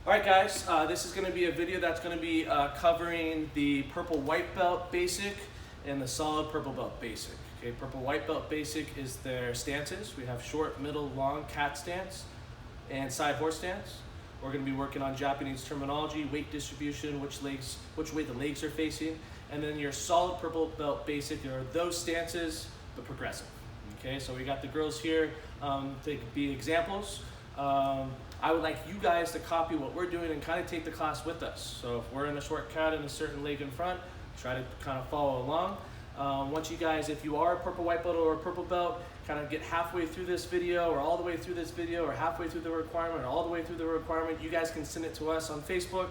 All right, guys, this is going to be a video that's going to be covering the purple white belt basic and the solid purple belt basic. Okay, purple white belt basic is their stances. We have short, middle, long cat stance and side horse stance. We're going to be working on Japanese terminology, weight distribution, which way the legs are facing, and then your solid purple belt basic are those stances, but progressive. Okay, so we got the girls here. They could be examples. I would like you guys to copy what we're doing and kind of take the class with us. So if we're in a short cat and a certain leg in front, try to kind of follow along. Once you guys, if you are a purple white belt or a purple belt, kind of get halfway through this video or all the way through this video or halfway through the requirement or all the way through the requirement, you guys can send it to us on Facebook.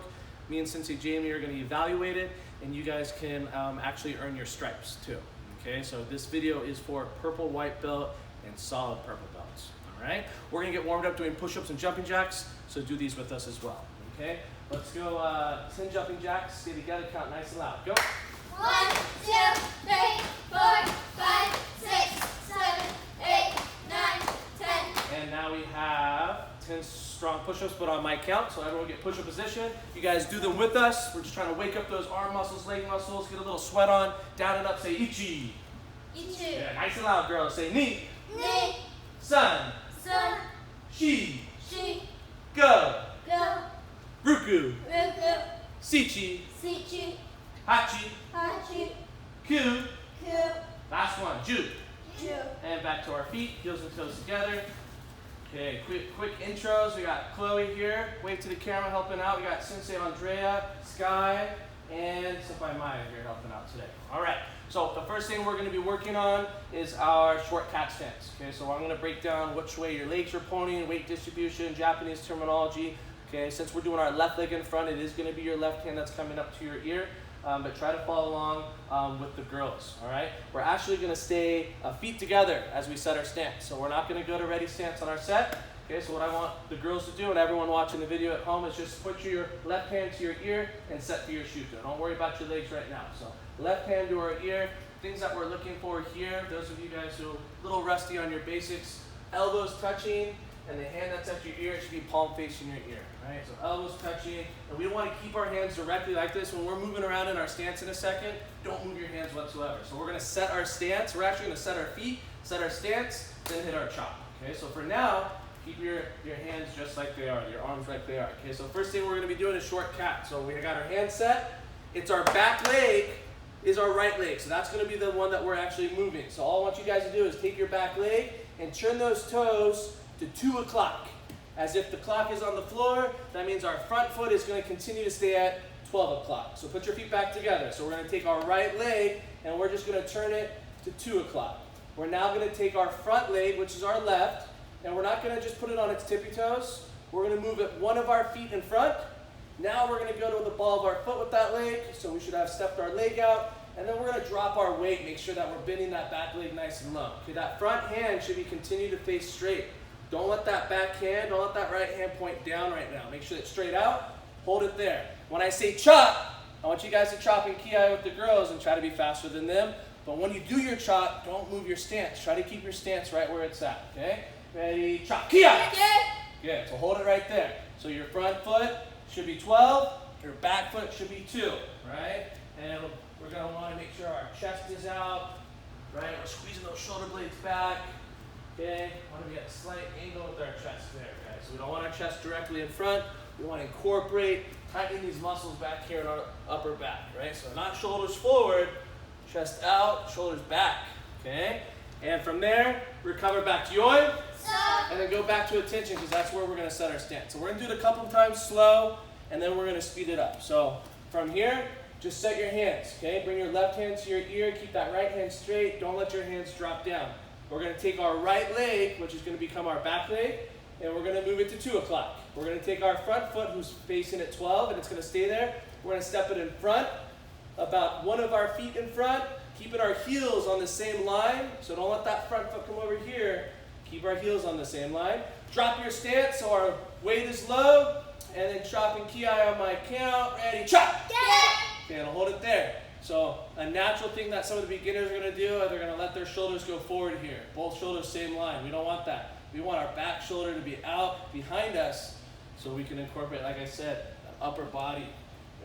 Me and Sensei Jamie are going to evaluate it, and you guys can actually earn your stripes too. Okay, so this video is for purple white belt and solid purple belts. All right, we're gonna get warmed up doing push-ups and jumping jacks, so do these with us as well. Okay, let's go 10 jumping jacks. Stay together, count nice and loud. Go. 1, 2, 3, 4, 5, 6, 7, 8, 9, 10. And now we have 10 strong push-ups, but on my count, so everyone get push-up position. You guys do them with us. We're just trying to wake up those arm muscles, leg muscles, get a little sweat on. Down and up, say ichi. Ichi. Yeah, nice and loud, girls. Say ni. Ni. Sun. Sun. Shi. Shi. Go. Go. Ruku. Ruku. Sichi. Sichi. Hachi. Hachi. Ku. Ku. Last one. Ju. Ju. And back to our feet, heels and toes together. Okay, quick intros. We got Chloe here, wave to the camera, helping out. We got Sensei Andrea, Sky, and Senpai Maya here helping out today. All right, so the first thing we're going to be working on is our short cat stance. Okay, so I'm going to break down which way your legs are pointing, weight distribution, Japanese terminology. Okay, since we're doing our left leg in front, it is going to be your left hand that's coming up to your ear. But try to follow along with the girls, all right? We're actually gonna stay feet together as we set our stance. So we're not gonna go to ready stance on our set. Okay, so what I want the girls to do and everyone watching the video at home is just put your left hand to your ear and set for your shuto. Don't worry about your legs right now. So left hand to our ear. Things that we're looking for here, those of you guys who are a little rusty on your basics, elbows touching, and the hand that's at your ear should be palm facing your ear, right? So elbows touching, and we want to keep our hands directly like this. When we're moving around in our stance in a second, don't move your hands whatsoever. So we're going to set our stance. We're actually going to set our feet, set our stance, then hit our chop. Okay, so for now, keep your hands just like they are, your arms like they are. Okay, so first thing we're going to be doing is short cat. So we got our hands set. It's our back leg is our right leg. So that's going to be the one that we're actually moving. So all I want you guys to do is take your back leg and turn those toes to 2 o'clock. As if the clock is on the floor, that means our front foot is going to continue to stay at 12 o'clock. So put your feet back together. So we're going to take our right leg and we're just going to turn it to 2 o'clock. We're now going to take our front leg, which is our left, and we're not going to just put it on its tippy toes. We're going to move it one of our feet in front. Now we're going to go to the ball of our foot with that leg. So we should have stepped our leg out. And then we're going to drop our weight, make sure that we're bending that back leg nice and low. Okay, that front hand should be continue to face straight. Don't let that back hand, don't let that right hand point down right now. Make sure it's straight out, hold it there. When I say chop, I want you guys to chop in ki with the girls and try to be faster than them. But when you do your chop, don't move your stance. Try to keep your stance right where it's at, okay? Ready, chop, ki. Good, so hold it right there. So your front foot should be 12, your back foot should be 2, right? And we're gonna wanna make sure our chest is out, right? We're squeezing those shoulder blades back. Okay, want to be at a slight angle with our chest there, guys. So we don't want our chest directly in front. We want to incorporate, tighten these muscles back here in our upper back, right? So not shoulders forward, chest out, shoulders back, okay? And from there, recover back to yoi, and then go back to attention because that's where we're going to set our stance. So we're going to do it a couple of times slow, and then we're going to speed it up. So from here, just set your hands, okay? Bring your left hand to your ear, keep that right hand straight. Don't let your hands drop down. We're going to take our right leg, which is going to become our back leg, and we're going to move it to 2 o'clock. We're going to take our front foot, who's facing at 12, and it's going to stay there. We're going to step it in front, about one of our feet in front, keeping our heels on the same line. So don't let that front foot come over here. Keep our heels on the same line. Drop your stance so our weight is low, and then chop in ki on my count. Ready, chop! Okay, and hold it there. So a natural thing that some of the beginners are going to do, they're going to let their shoulders go forward here. Both shoulders same line. We don't want that. We want our back shoulder to be out behind us so we can incorporate, like I said, the upper body,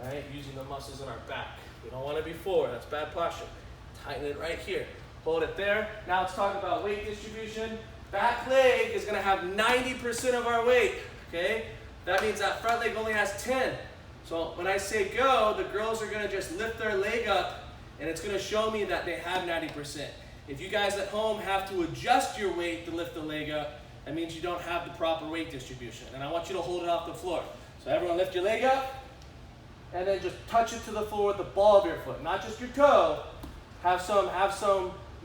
right? Using the muscles in our back. We don't want to be forward, that's bad posture. Tighten it right here. Hold it there. Now let's talk about weight distribution. Back leg is gonna have 90% of our weight, okay? That means that front leg only has 10. So when I say go, the girls are gonna just lift their leg up and it's gonna show me that they have 90%. If you guys at home have to adjust your weight to lift the leg up, that means you don't have the proper weight distribution. And I want you to hold it off the floor. So everyone lift your leg up and then just touch it to the floor with the ball of your foot, not just your toe. Have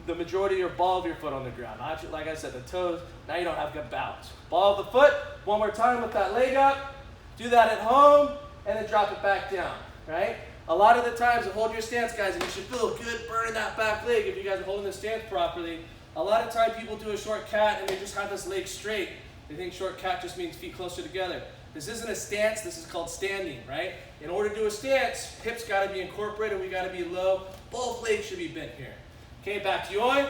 the majority of your ball of your foot on the ground. Not just, like I said, the toes, now you don't have good balance. Ball of the foot, one more time with that leg up. Do that at home, and then drop it back down, right? A lot of the times, hold your stance, guys, and you should feel good burning that back leg if you guys are holding the stance properly. A lot of times, people do a short cat, and they just have this leg straight. They think short cat just means feet closer together. This isn't a stance, this is called standing, right? In order to do a stance, hips gotta be incorporated, we gotta be low. Both legs should be bent here. Okay, back to Yoy.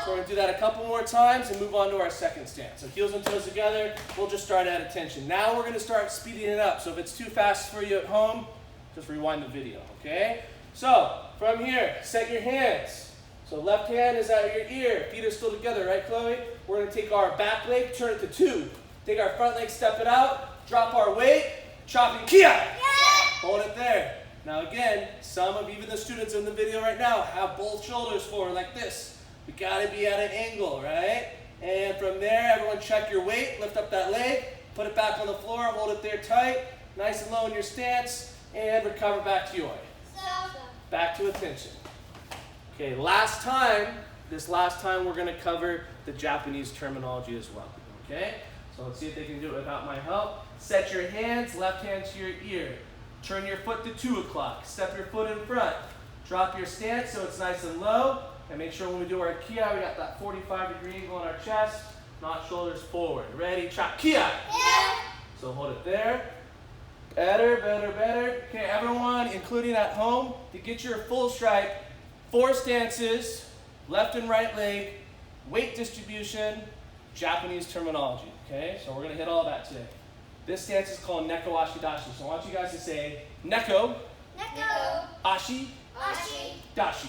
So we're gonna do that a couple more times and move on to our second stance. So heels and toes together, we'll just start at attention. Now we're gonna start speeding it up. So if it's too fast for you at home, just rewind the video, okay? So from here, set your hands. So left hand is at your ear, feet are still together, right, Chloe? We're gonna take our back leg, turn it to 2. Take our front leg, step it out, drop our weight, chop and kia. Hold it there. Now again, some of even the students in the video right now have both shoulders forward like this. We gotta be at an angle, right? And from there, everyone check your weight, lift up that leg, put it back on the floor, hold it there tight, nice and low in your stance, and recover back to Yoy. Back to attention. Okay, this last time we're gonna cover the Japanese terminology as well, okay? So let's see if they can do it without my help. Set your hands, left hand to your ear. Turn your foot to 2 o'clock. Step your foot in front. Drop your stance so it's nice and low. And make sure when we do our kia, we got that 45-degree angle on our chest, not shoulders forward. Ready, chop, kia. So hold it there. Better, better, better. Okay, everyone, including at home, to get your full stripe, 4 stances, left and right leg, weight distribution, Japanese terminology. Okay, so we're gonna hit all that today. This stance is called Neko Ashidashi. So I want you guys to say Neko, Ashi, Dashi.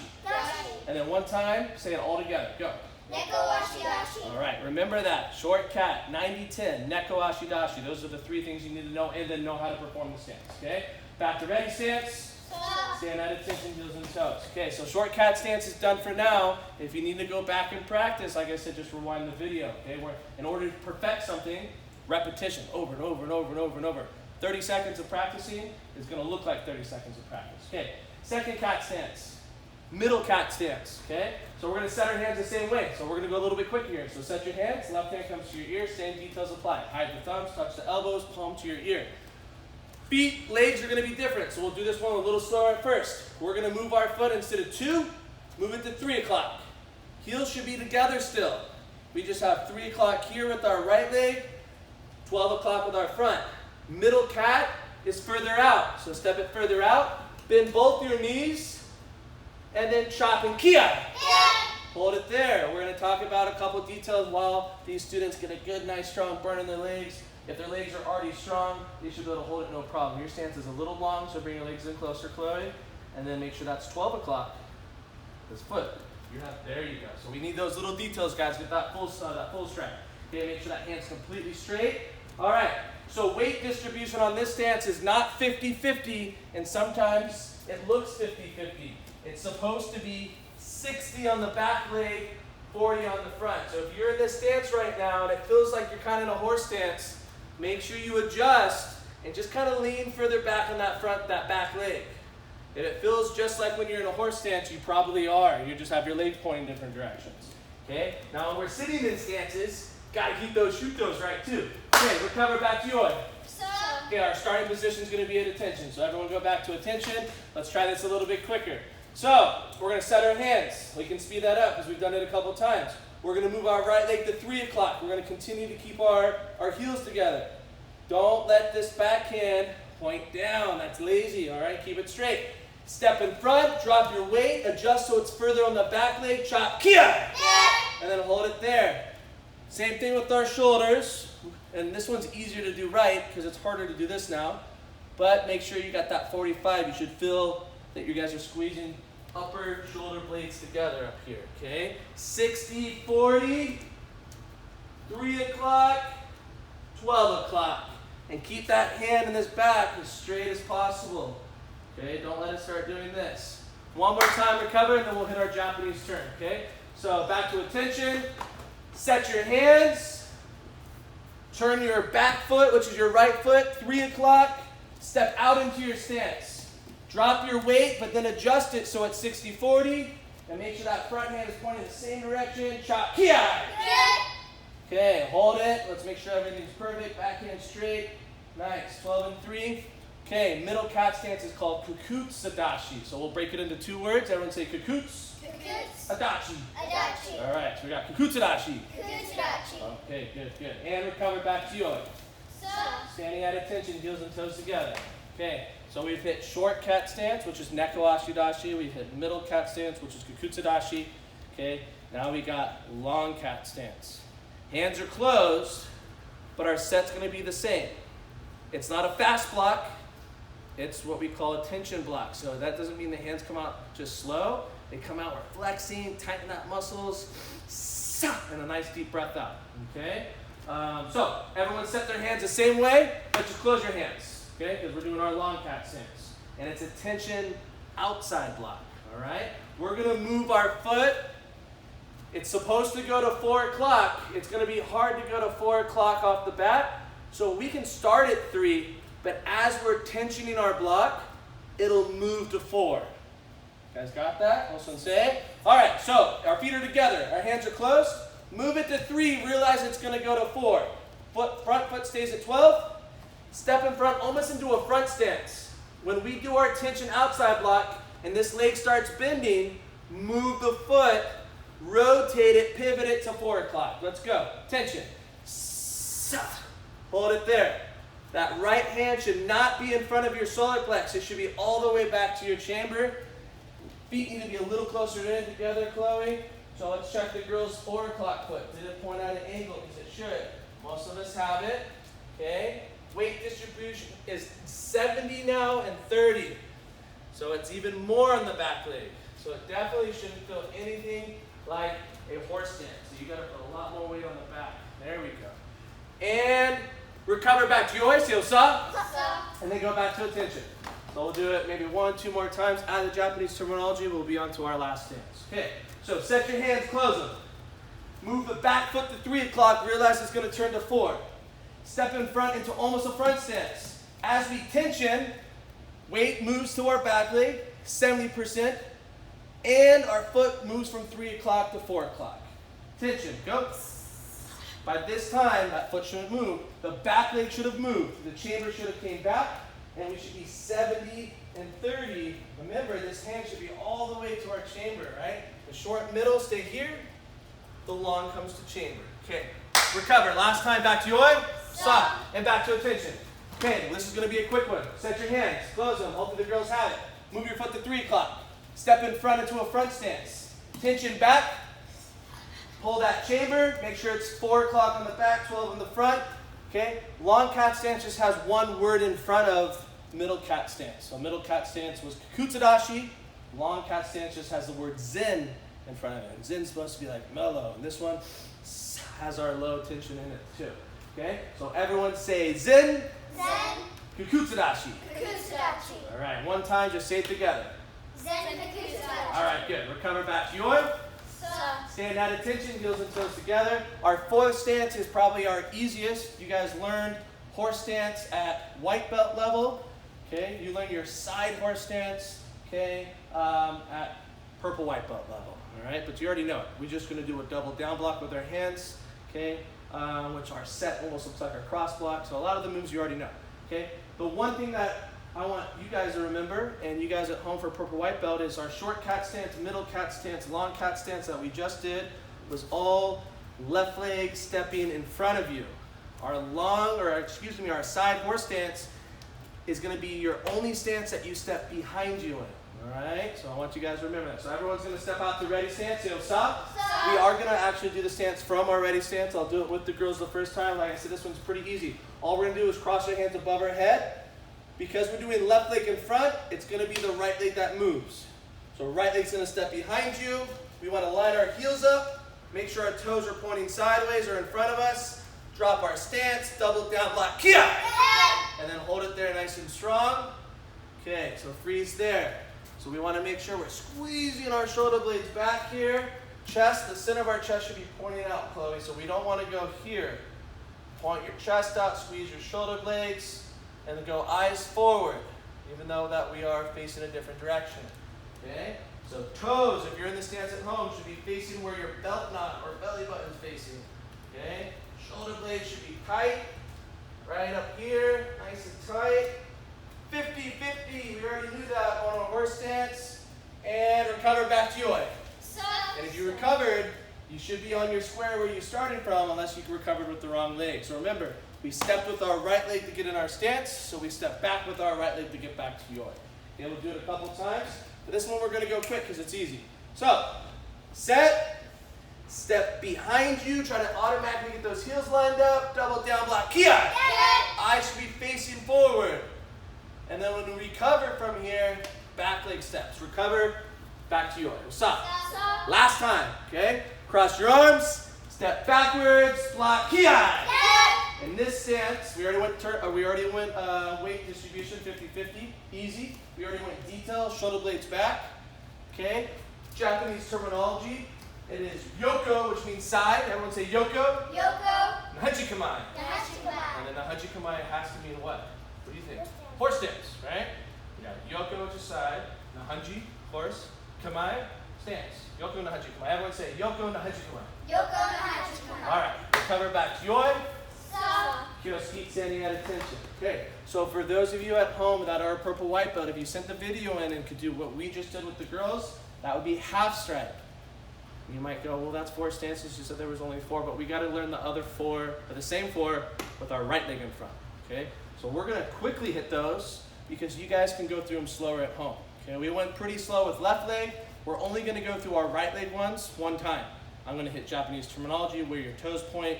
And then one time, say it all together. Go. All right, remember that. Short cat, 90-10, Neko Ashidashi. Those are the 3 things you need to know and then know how to perform the stance. Okay? Back to ready stance. Stand at attention, heels and toes. Okay, so short cat stance is done for now. If you need to go back and practice, like I said, just rewind the video. Okay? In order to perfect something, repetition, over and over and over and over and over. 30 seconds of practicing is going to look like 30 seconds of practice. Okay, second cat stance, middle cat stance. Okay, so we're going to set our hands the same way. So we're going to go a little bit quicker here. So set your hands, left hand comes to your ear, same details apply. Hide the thumbs, touch the elbows, palm to your ear. Feet, legs are going to be different. So we'll do this one a little slower at first. We're going to move our foot instead of 2, move it to 3 o'clock. Heels should be together still. We just have 3 o'clock here with our right leg, 12 o'clock with our front. Middle cat is further out. So step it further out. Bend both your knees. And then chop and kia. Hold it there. We're going to talk about a couple details while these students get a good, nice, strong burn in their legs. If their legs are already strong, they should be able to hold it no problem. Your stance is a little long, so bring your legs in closer, Chloe. And then make sure that's 12 o'clock. This foot. There you go. So we need those little details, guys. Get that full strength. Okay, make sure that hand's completely straight. All right, so weight distribution on this stance is not 50-50, and sometimes it looks 50-50. It's supposed to be 60 on the back leg, 40 on the front. So if you're in this stance right now and it feels like you're kind of in a horse stance, make sure you adjust and just kind of lean further back on that back leg. If it feels just like when you're in a horse stance, you probably are. You just have your legs pointing different directions. Okay, now when we're sitting in stances, gotta keep those shoot toes right too. Okay, recover back to Yoy. Okay, our starting position is going to be at attention. So everyone go back to attention. Let's try this a little bit quicker. So we're going to set our hands. We can speed that up because we've done it a couple times. We're going to move our right leg to 3 o'clock. We're going to continue to keep our heels together. Don't let this backhand point down. That's lazy, all right? Keep it straight. Step in front, drop your weight, adjust so it's further on the back leg, chop, kia! And then hold it there. Same thing with our shoulders. And this one's easier to do right because it's harder to do this now. But make sure you got that 45. You should feel that you guys are squeezing upper shoulder blades together up here, okay? 60, 40, 3 o'clock, 12 o'clock. And keep that hand in this back as straight as possible. Okay, don't let it start doing this. One more time, recover, and then we'll hit our Japanese turn, okay? So back to attention. Set your hands. Turn your back foot, which is your right foot, 3 o'clock. Step out into your stance. Drop your weight, but then adjust it so it's 60-40. And make sure that front hand is pointing the same direction. Chop, kiai. Okay, hold it. Let's make sure everything's perfect. Back hand straight. Nice. 12 and 3. Okay, middle cat stance is called Kukutsadashi. So we'll break it into 2 words. Everyone say Kukuts. Adachi. Adachi. All right, so we got Kukutsadashi. Kukutsadachi. Okay, good, good. And recover back to Yoi. So. Standing at attention, heels and toes together. Okay, so we've hit short cat stance, which is Neko Ashidashi. We've hit middle cat stance, which is Kukutsadashi. Okay, now we got long cat stance. Hands are closed, but our set's going to be the same. It's not a fast block. It's what we call a tension block. So that doesn't mean the hands come out just slow. They come out, we're flexing, tighten that muscles, and a nice deep breath out, okay? So everyone set their hands the same way, but just close your hands, okay? Because we're doing our long cat stance. And it's a tension outside block, all right? We're gonna move our foot. It's supposed to go to 4 o'clock. It's gonna be hard to go to 4 o'clock off the bat. So we can start at 3, but as we're tensioning our block, it'll move to 4. You guys got that? Also say. All right, so our feet are together. Our hands are closed. Move it to 3. Realize it's going to go to 4. Front foot stays at 12. Step in front, almost into a front stance. When we do our tension outside block and this leg starts bending, move the foot, rotate it, pivot it to 4 o'clock. Let's go. Tension. Hold it there. That right hand should not be in front of your solar plexus. It should be all the way back to your chamber. Feet need to be a little closer in together, Chloe. So let's check the girl's 4 o'clock foot. Did it point at an angle? Because it should. Most of us have it. Okay. Weight distribution is 70 now and 30. So it's even more on the back leg. So it definitely shouldn't feel anything like a horse stance. So you got to put a lot more weight on the back. There we go. And recover back to your sa. And then go back to attention. So we'll do it maybe 1, 2 more times. Out of the Japanese terminology, we'll be on to our last stance. Okay, so set your hands, close them. Move the back foot to 3 o'clock. Realize it's going to turn to 4. Step in front into almost a front stance. As we tension, weight moves to our back leg, 70%. And our foot moves from 3 o'clock to 4 o'clock. Tension, go. By this time, that foot shouldn't move. The back leg should have moved. The chamber should have came back. And we should be 70 and 30. Remember, this hand should be all the way to our chamber, right? The short middle, stay here. The long comes to chamber. Okay, recover. Last time, back to Yoi. Sa. And back to attention. Okay, this is going to be a quick one. Set your hands. Close them. Hopefully the girls have it. Move your foot to 3 o'clock. Step in front into a front stance. Tension back. Pull that chamber. Make sure it's 4 o'clock on the back, 12 on the front. Okay, long cat stance just has 1 word in front of middle cat stance. So middle cat stance was Kukutsadashi. Long cat stance just has the word Zen in front of it. And Zen's supposed to be like mellow. And this one has our low tension in it too. Okay, so everyone say Zen. Zen. Kukutsadashi. Kukutsadashi. All right, one time, just say it together. Zen Kukutsadashi. All right, good. Recover back to Yoi. Sa. Stand at attention, heels and toes together. Our 4th stance is probably our easiest. You guys learned horse stance at white belt level. Okay, you learned your side horse stance, okay, at purple white belt level. All right, but you already know it. We're just going to do a double down block with our hands, okay, which our set almost looks like our cross block. So a lot of the moves you already know. Okay, the one thing that I want you guys to remember, and you guys at home for purple white belt, is our short cat stance, middle cat stance, long cat stance that we just did was all left leg stepping in front of you. Our side horse stance is going to be your only stance that you step behind you in. Alright, so I want you guys to remember that. So everyone's going to step out to ready stance. So stop. Stop. We are going to actually do the stance from our ready stance. I'll do it with the girls the first time. Like I said, this one's pretty easy. All we're going to do is cross our hands above our head. Because we're doing left leg in front, it's going to be the right leg that moves. So right leg's going to step behind you. We want to line our heels up. Make sure our toes are pointing sideways or in front of us. Drop our stance, double down block, kia! And then hold it there nice and strong. Okay, so freeze there. So we want to make sure we're squeezing our shoulder blades back here. Chest, the center of our chest should be pointing out, Chloe, so we don't want to go here. Point your chest out, squeeze your shoulder blades, and then go eyes forward, even though that we are facing a different direction. Okay? So toes, if you're in the stance at home, should be facing where your belt knot or belly button is facing. Okay? Shoulder blades should be tight. Right up here, nice and tight. 50-50, we already knew that on a horse stance. And recover back to yoy. And if you recovered, you should be on your square where you started from unless you recovered with the wrong leg. So remember, we stepped with our right leg to get in our stance, so we step back with our right leg to get back to yoy. Okay, we'll do it a couple times. But this one we're going to go quick because it's easy. So, set, step behind you, try to automatically get those heels lined up, double down block, kia! Eyes should be facing forward. And then when we recover from here, back leg steps. Recover, back to yoy. Stop. Last time, okay? Cross your arms, step backwards, block, kia! In this stance, we already went weight distribution 50-50, easy. We already went detail, shoulder blades back. Okay? Japanese terminology. It is yoko, which means side. Everyone say yoko. Yoko. Nahajikamai. Nahajikamai. And then nahajikamai has to mean what? What do you think? Horse stance, right? Yeah. Yoko, which is side. Nahanji, horse. Kamai, stance. Yoko nahajikamai. Everyone say yoko nahajikamai. Yoko Nahajikamai. All right. Recover back to yoi. Stop. Kyosuke standing at attention. Okay, so for those of you at home that are a purple white belt, if you sent the video in and could do what we just did with the girls, that would be half stripe. You might go, well, that's 4 stances. You said there was only 4, but we got to learn the other 4, or the same 4, with our right leg in front. Okay, so we're going to quickly hit those because you guys can go through them slower at home. Okay, we went pretty slow with left leg. We're only going to go through our right leg ones one time. I'm going to hit Japanese terminology, where your toes point,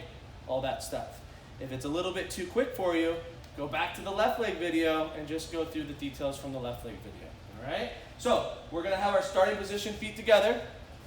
all that stuff. If it's a little bit too quick for you, go back to the left leg video and just go through the details from the left leg video. All right? So we're going to have our starting position, feet together,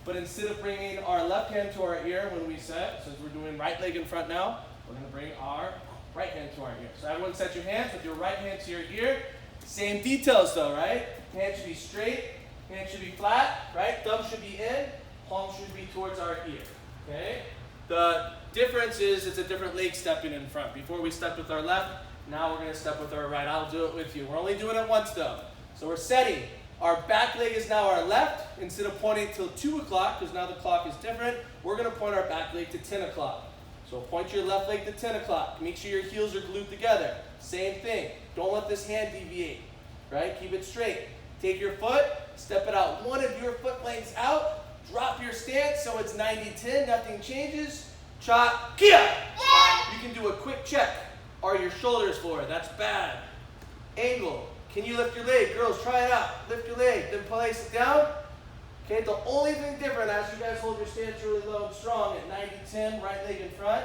but instead of bringing our left hand to our ear when we set, since we're doing right leg in front now, we're going to bring our right hand to our ear. So everyone set your hands with your right hand to your ear. Same details though, right? Hand should be straight, hand should be flat, right? Thumb should be in, palm should be towards our ear. Okay? The difference is it's a different leg stepping in front. Before we stepped with our left, now we're going to step with our right. I'll do it with you. We're only doing it once though. So we're setting. Our back leg is now our left. Instead of pointing till 2 o'clock, because now the clock is different, we're going to point our back leg to 10 o'clock. So point your left leg to 10 o'clock. Make sure your heels are glued together. Same thing. Don't let this hand deviate. Right? Keep it straight. Take your foot, step it out. One of your foot lengths out. Drop your stance so it's 90-10, nothing changes. Cha, kia! You can do a quick check. Are your shoulders forward? That's bad. Angle. Can you lift your leg? Girls, try it out. Lift your leg, then place it down. Okay, the only thing different as you guys hold your stance really low and strong at 90-10, right leg in front,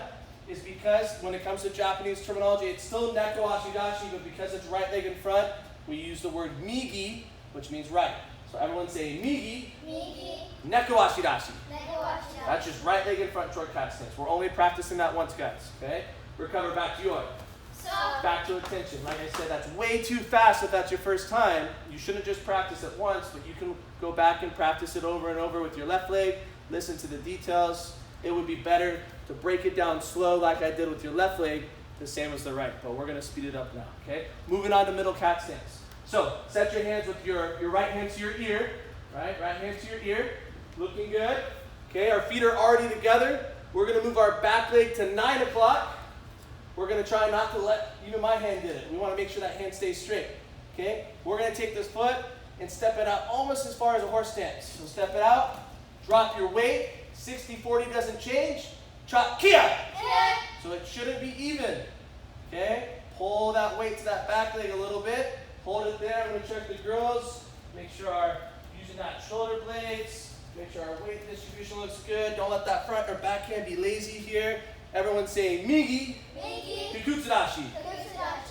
is because when it comes to Japanese terminology, it's still neko ashidashi, but because it's right leg in front, we use the word migi, which means right. So everyone say migi, neko ashidashi. That's just right leg in front, short cat stance. We're only practicing that once, guys. Okay? Recover back to yoy. Back to attention. Like I said, that's way too fast if that's your first time. You shouldn't just practice it once, but you can go back and practice it over and over with your left leg. Listen to the details. It would be better to break it down slow like I did with your left leg, the same as the right. But we're going to speed it up now. Okay? Moving on to middle cat stance. So, set your hands with your right hand to your ear. Right? Right hand to your ear. Looking good. Okay, our feet are already together. We're going to move our back leg to 9 o'clock. We're going to try not to let, even my hand did it. We want to make sure that hand stays straight. Okay? We're going to take this foot and step it out almost as far as a horse stance. So step it out, drop your weight, 60-40 doesn't change. Chop, kia! So it shouldn't be even. Okay? Pull that weight to that back leg a little bit. Hold it there. I'm going to check the girls. Make sure our tension that shoulder blades. Make sure our weight distribution looks good. Don't let that front or back hand be lazy here. Everyone's saying migi, kikutsurashi.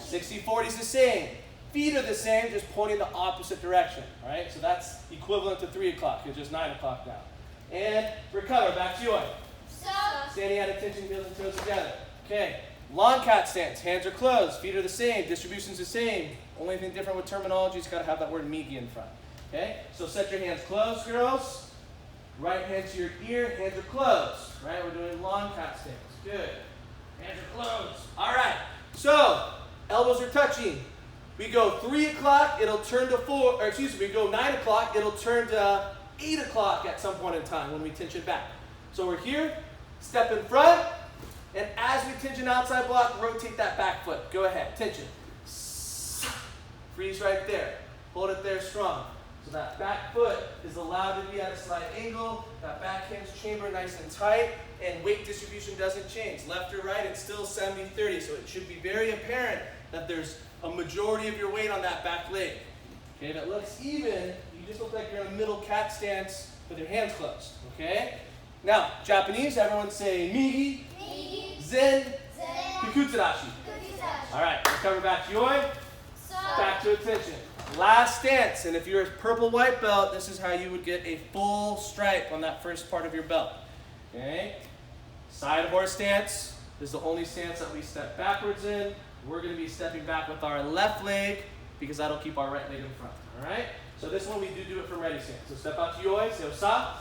60-40 is the same. Feet are the same, just pointing the opposite direction. All right, so that's equivalent to 3 o'clock. It's just 9 o'clock now. And recover, back to Yoi. Standing at attention, heels and toes together. Okay, long cat stance. Hands are closed, feet are the same, distribution's the same. Only thing different with terminology is got to have that word migi in front. Okay, so set your hands closed, girls. Right hand to your ear, hands are closed. Right, we're doing long cat stance. Good. Hands are closed. All right, so elbows are touching. We go 3 o'clock, it'll turn to 4, or excuse me, we go 9 o'clock, it'll turn to 8 o'clock at some point in time when we tension back. So we're here, step in front, and as we tension outside block, rotate that back foot. Go ahead, tension. Freeze right there. Hold it there strong. So that back foot is allowed to be at a slight angle, that back hinge chamber nice and tight, and weight distribution doesn't change. Left or right, it's still 70-30, so it should be very apparent that there's a majority of your weight on that back leg. Okay, if it looks even, you just look like you're in a middle cat stance with your hands closed. Okay? Now, Japanese, everyone say migi, zen, kikutsurashi. All right, recover back to Yoi. Back to attention. Last stance, and if you're a purple white belt, this is how you would get a full stripe on that first part of your belt. Okay? Side horse stance. This is the only stance that we step backwards in. We're going to be stepping back with our left leg because that'll keep our right leg in front. All right? So this one we do it from ready stance. So step out to Yoi, say osa.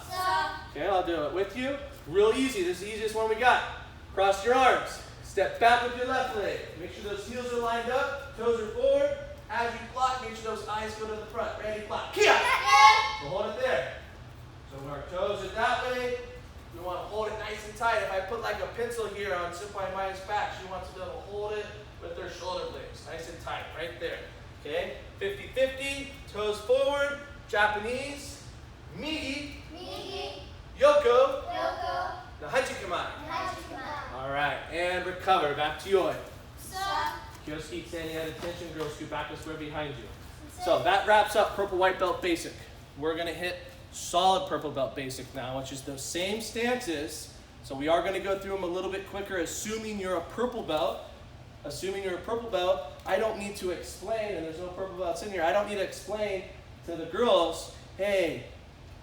Okay, I'll do it with you. Real easy. This is the easiest one we got. Cross your arms. Step back with your left leg. Make sure those heels are lined up. Toes are forward. As you block, make sure those eyes go to the front. Ready, block. Kia! So hold it there. So our toes are that way. We want to hold it nice and tight. If I put like a pencil here on Senpai Maya's back, she wants to be able to hold it with their shoulder blades. Nice and tight, right there. Okay? 50-50, toes forward. Japanese. Migi. Yoko. The Hachikamai. All right, and recover. Back to Yoi. Heels keep standing at attention. Girls scoot back and square behind you. So that wraps up purple white belt basic. We're going to hit solid purple belt basic now, which is those same stances. So we are going to go through them a little bit quicker, assuming you're a purple belt. Assuming you're a purple belt, I don't need to explain, and there's no purple belts in here, I don't need to explain to the girls, hey,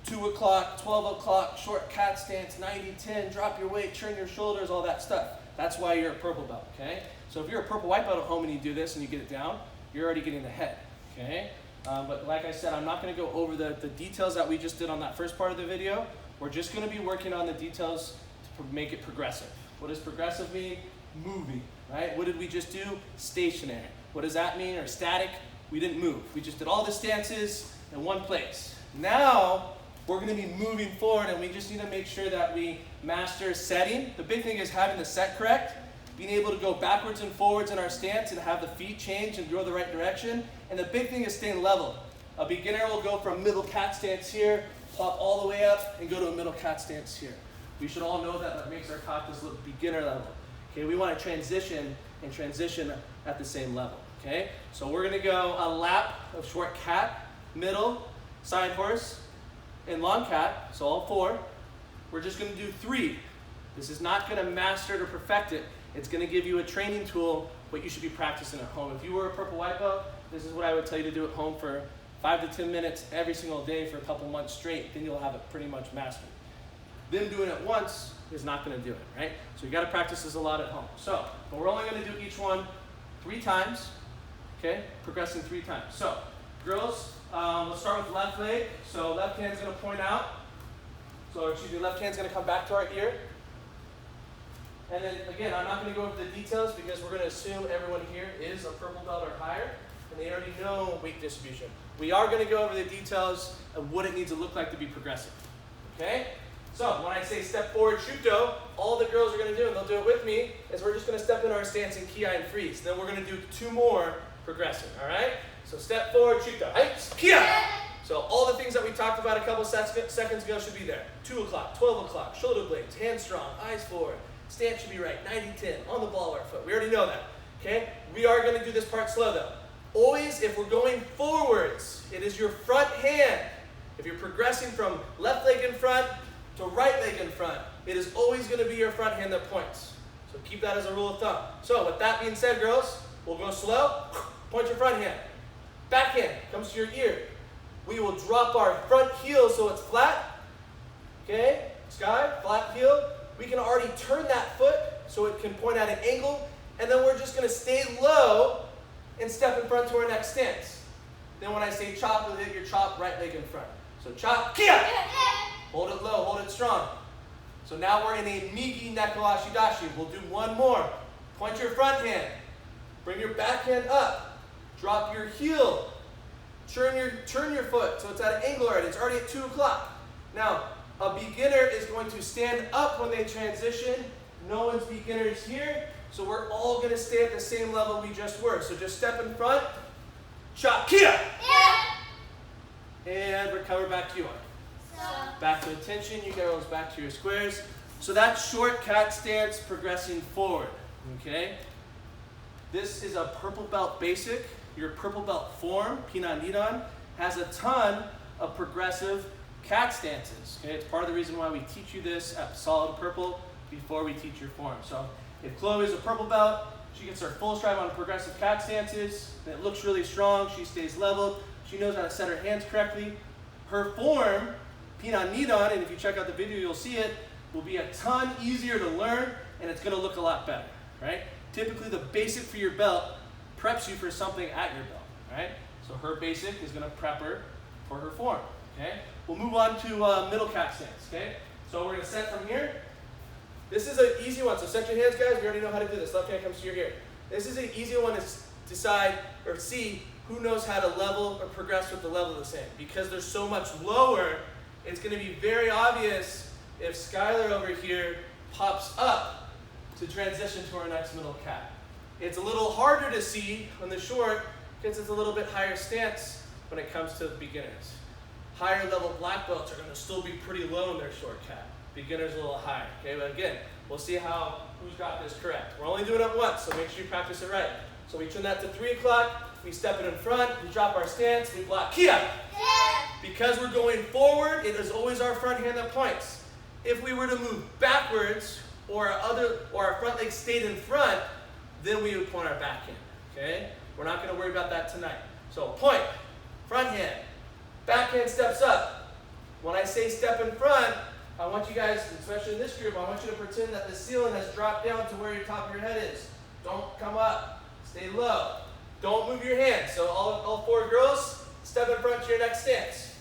2 o'clock, 12 o'clock, short cat stance, 90-10, drop your weight, turn your shoulders, all that stuff. That's why you're a purple belt, okay? So if you're a purple white belt at home and you do this and you get it down, you're already getting ahead, okay? But like I said, I'm not going to go over the details that we just did on that first part of the video. We're just going to be working on the details to make it progressive. What does progressive mean? Moving, right? What did we just do? Stationary. What does that mean? Or static? We didn't move. We just did all the stances in one place. Now, we're going to be moving forward, and we just need to make sure that we master setting. The big thing is having the set correct, being able to go backwards and forwards in our stance and have the feet change and go the right direction. And the big thing is staying level. A beginner will go from middle cat stance here, pop all the way up, and go to a middle cat stance here. We should all know that that makes our katas look beginner level. Okay, we want to transition and transition at the same level. Okay, so we're going to go a lap of short cat, middle, side horse, and long cat, so all 4. We're just going to do 3. This is not going to master it or perfect it. It's going to give you a training tool, what you should be practicing at home. If you were a purple white belt, this is what I would tell you to do at home for 5 to 10 minutes every single day for a couple months straight. Then you'll have it pretty much mastered. Them doing it once is not going to do it, right? So you got to practice this a lot at home. So, but we're only going to do each one 3 times, okay? Progressing 3 times. So, girls, let's start with left leg. So left hand's going to point out. So, excuse me, left hand's going to come back to our ear. And then, again, I'm not going to go over the details because we're going to assume everyone here is a purple belt or higher, and they already know weight distribution. We are going to go over the details of what it needs to look like to be progressive, okay? So when I say step forward, shuto, all the girls are going to do, and they'll do it with me, is we're just going to step in our stance in kiai and freeze. Then we're going to do 2 more progressive, all right? So step forward, shuto, right? Kiai! So all the things that we talked about a couple seconds ago should be there. 2 o'clock, 12 o'clock, shoulder blades, hands strong, eyes forward. Stance should be right, 90-10, on the ball of our foot. We already know that, okay? We are going to do this part slow, though. Always, if we're going forwards, it is your front hand If you're progressing from left leg in front to right leg in front, it is always going to be your front hand that points. So keep that as a rule of thumb. So with that being said, girls, we'll go slow. Point your front hand. Back hand comes to your ear. We will drop our front heel so it's flat. Okay, Sky, flat heel. We can already turn that foot so it can point at an angle. And then we're just going to stay low and step in front to our next stance. Then when I say chop, you'll hit your chop right leg in front. So chop, kia! Hold it low, hold it strong. So now we're in a Migi Neko Ashidashi. We'll do one more. Point your front hand. Bring your back hand up. Drop your heel. Turn your foot so it's at an angle already. It's already at 2 o'clock. Now, a beginner is going to stand up when they transition. No one's beginner is here. So we're all going to stay at the same level we just were. So just step in front. Chop, kia! And recover back to you. Back to attention, you girls back to your squares. So that's short cat stance progressing forward, okay? This is a purple belt basic. Your purple belt form, Pinan Nidan, has a ton of progressive cat stances, okay? It's part of the reason why we teach you this at Solid Purple before we teach your form. So if Chloe is a purple belt, she gets her full stripe on progressive cat stances, and it looks really strong, she stays leveled, she knows how to set her hands correctly. Her form, Pinan Nidan, and if you check out the video, you'll see it, will be a ton easier to learn, and it's going to look a lot better, right? Typically, the basic for your belt preps you for something at your belt, right? So her basic is going to prep her for her form, okay? We'll move on to middle cat stance, okay? So we're going to set from here. This is an easy one, so set your hands, guys. We already know how to do this. Left hand comes to your ear. This is an easy one to decide or see who knows how to level or progress with the level of the same. Because they're so much lower, it's going to be very obvious if Skylar over here pops up to transition to our next middle cat. It's a little harder to see on the short because it's a little bit higher stance when it comes to beginners. Higher level black belts are going to still be pretty low in their short cat. Beginners a little higher. Okay, but again, we'll see who's got this correct. We're only doing it once, so make sure you practice it right. So we turn that to 3 o'clock. We step it in front, we drop our stance, we block kia. Because we're going forward, it is always our front hand that points. If we were to move backwards, or our front leg stayed in front, then we would point our back hand. Okay? We're not going to worry about that tonight. So point, front hand, back hand steps up. When I say step in front, I want you guys, especially in this group, I want you to pretend that the ceiling has dropped down to where your top of your head is. Don't come up. Stay low. Don't move your hands. So all 4 girls, step in front to your next stance.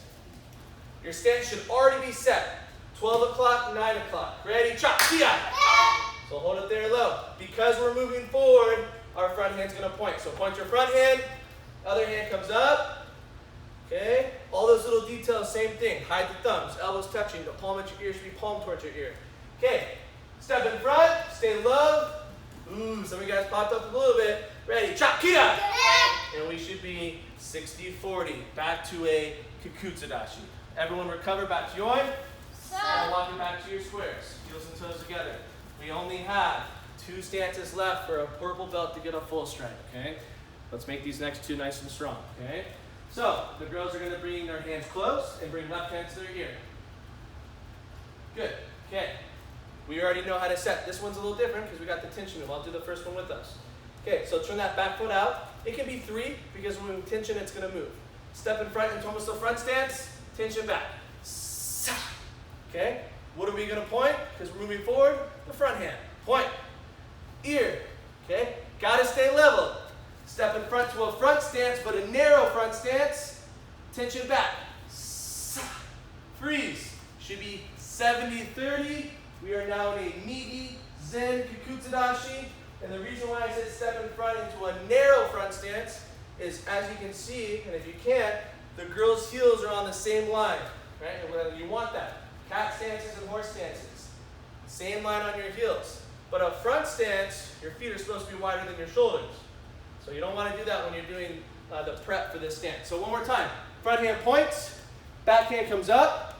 Your stance should already be set. 12 o'clock, 9 o'clock. Ready? Chop, kia. So hold it there low. Because we're moving forward, our front hand's going to point. So point your front hand, other hand comes up. Okay? All those little details, same thing. Hide the thumbs, elbows touching. The palm at your ear should be palm towards your ear. Okay. Step in front, stay low. Ooh, some of you guys popped up a little bit. Ready? Chop, kia. And we should be 60-40. Back to a Kikutsadashi. Everyone recover back to yoin. And walking back to your squares. Heels and toes together. We only have 2 stances left for a purple belt to get a full stripe, okay? Let's make these next 2 nice and strong, okay? So, the girls are going to bring their hands close and bring left hand to their ear. Good, okay. We already know how to set. This one's a little different because we got the tension move. I'll do the first one with us. Okay, so turn that back foot out. It can be 3 because when we tension, it's going to move. Step in front into almost a front stance, tension back. Okay, what are we going to point? Because we're moving forward, the front hand. Point. Ear. Okay, got to stay level. Step in front to a front stance, but a narrow front stance. Tension back. Freeze. Should be 70-30. We are now in a Migi Zen Kikutsadashi. And the reason why I said step in front into a narrow front stance is, as you can see, and if you can't, the girls' heels are on the same line. Right? And you want that. Cat stances and horse stances. Same line on your heels. But a front stance, your feet are supposed to be wider than your shoulders. So you don't want to do that when you're doing the prep for this stance. So one more time. Front hand points. Back hand comes up.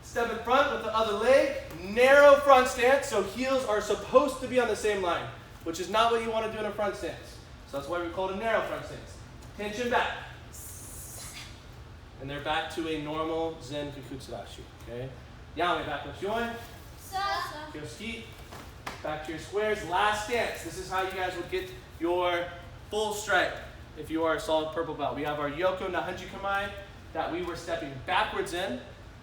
Step in front with the other leg. Narrow front stance. So heels are supposed to be on the same line, which is not what you want to do in a front stance. So that's why we call it a narrow front stance. Tension back. and they're back to a normal Zen Kikutsurashi. Okay? Yame back with Yoin. Kyoski. Back to your squares. Last stance. This is how you guys will get your full stripe if you are a solid purple belt. We have our Yoko Nahanji Kamae that we were stepping backwards in.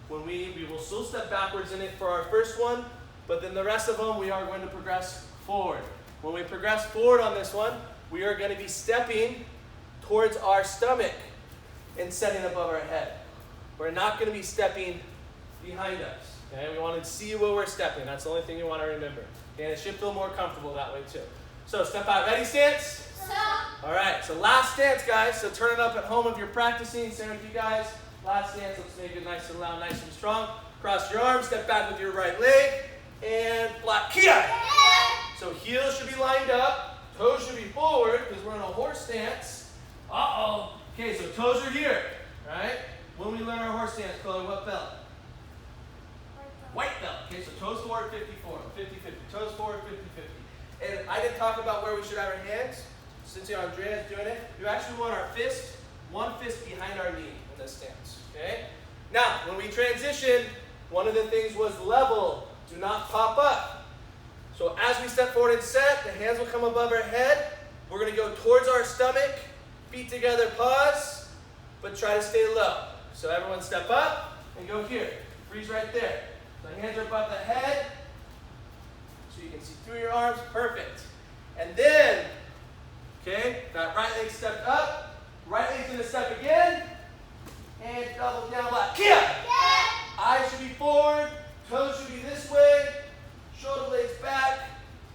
When we will still step backwards in it for our first one, but then the rest of them we are going to progress forward. When we progress forward on this one, we are going to be stepping towards our stomach and setting above our head. We're not going to be stepping behind us. Okay? We want to see where we're stepping. That's the only thing you want to remember. And it should feel more comfortable that way too. So step out. Ready, stance? All right, so last stance, guys. So turn it up at home if you're practicing. Same with you guys. Last stance. Let's make it nice and loud, nice and strong. Cross your arms. Step back with your right leg. And block Kiai. So heels should be lined up. Toes should be forward because we're in a horse stance. Uh-oh. Okay, so toes are here, right? When we learn our horse stance, Chloe, what belt? White belt. Okay, so toes forward, 50-50. Toes forward, 50-50. And I didn't talk about where we should have our hands. Since Andrea is doing it, you actually want our fist, one fist behind our knee in this stance. Okay? Now, when we transition, one of the things was level. Do not pop up. So as we step forward and set, the hands will come above our head. We're going to go towards our stomach. Feet together, pause, but try to stay low. So everyone step up and go here. Freeze right there. So hands are above the head, so you can see through your arms. Perfect. And then, okay, that right leg stepped up. Right leg's going to step again. And double down black. Kia! Eyes should be forward. Toes should be this way. Shoulder blades back.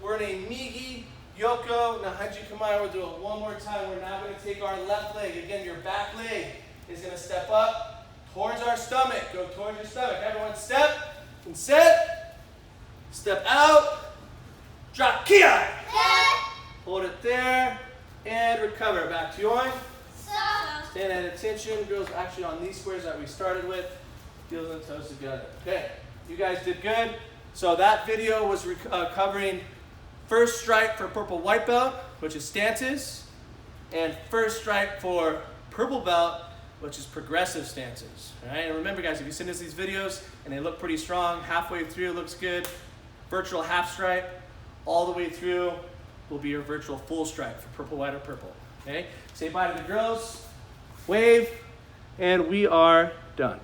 We're in a Migi Yoko Nahanji Kamae. We'll do it one more time. We're now going to take our left leg. Again, your back leg is going to step up towards our stomach. Go towards your stomach. Everyone step and set. Step out. Drop Kiai. Hold it there. And recover. Back to yoin. Stand at attention. Girls actually on these squares that we started with. Heels and toes together. Okay. You guys did good. So that video was covering first stripe for purple white belt, which is stances, and first stripe for purple belt, which is progressive stances. All right, and remember guys, if you send us these videos and they look pretty strong, halfway through it looks good, virtual half stripe, all the way through will be your virtual full stripe for purple, white, or purple. Okay, say bye to the girls, wave, and we are done.